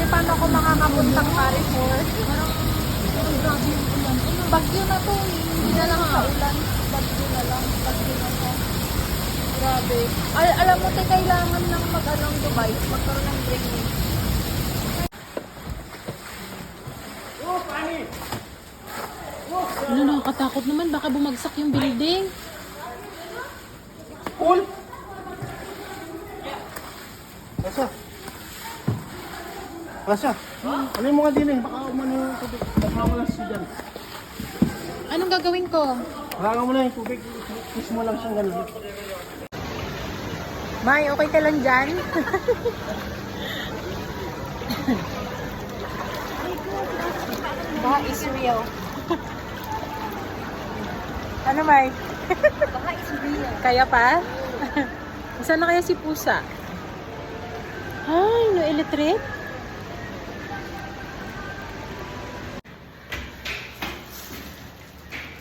paano ako makakapuntang Carrefour. Grabe yung ulan. Bagyo na to. Hindi na lang sa ulan. Bagyo na lang. Bagyo na to. Grabe. Alam mo, te, kailangan ng mag-anong Dubai. Magkaroon ng drainage. Ano, nakakatakot naman. Baka bumagsak yung building. Cool! Basa. Basa. Ano yung mga din eh? Baka umano yung tubig. Baka wala siya dyan. Anong gagawin ko? Baka mo na yung tubig. Kiss mo lang siyang ganun. May, okay ka lang dyan? Baha is real. Ano, May? Baha is real. Kaya pa? Saan na kaya si Pusa? Ay, no electric?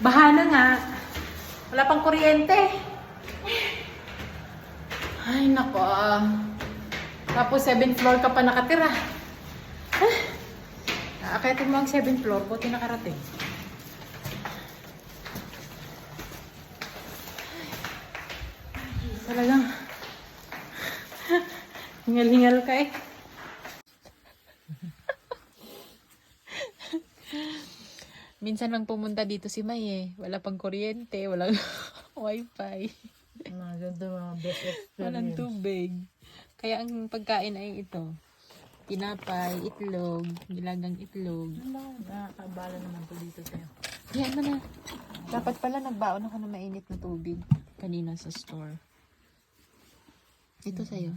Baha na nga. Wala pang kuryente. Ay, nako. Tapos 7th floor ka pa nakatira. Aakyatin mo ang 7th floor, buti nakarating. Talagang hingal-hingal ka eh. Minsan lang pumunta dito si May eh. Wala pang kuryente, walang wifi. Maganda mga best Walang tubig. Kaya ang pagkain ay ito. Tinapay, itlog, nilagang itlog. Nakakabala naman po dito sa'yo. Yan mo na. Dapat pala nagbaon ako ng mainit na tubig kanina sa store. Ito sa'yo.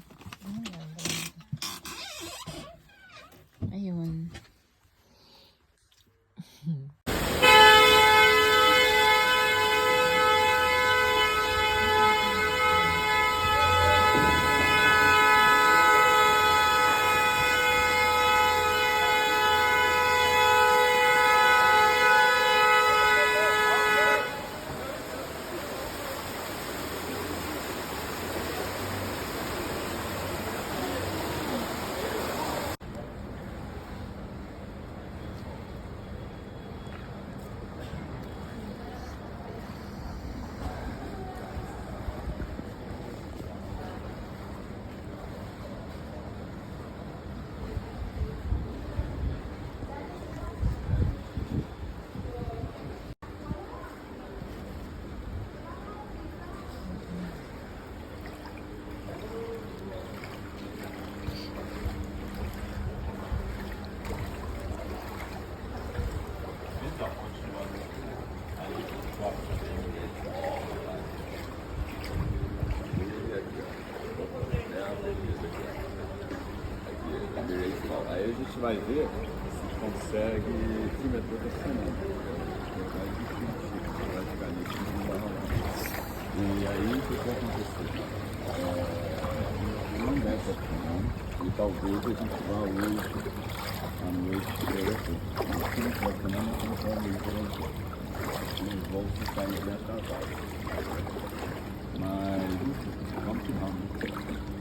Ayun. Aí a gente vai ver se consegue se meter para semana. Vai difícil, praticamente não vai rolar. E aí o que vai acontecer? Não desce aqui, não. E talvez a gente vá hoje à noite por aqui. Se não for semana, não pode ir por aqui. Os voos estão bem atrasados. Mas vamos que vamos.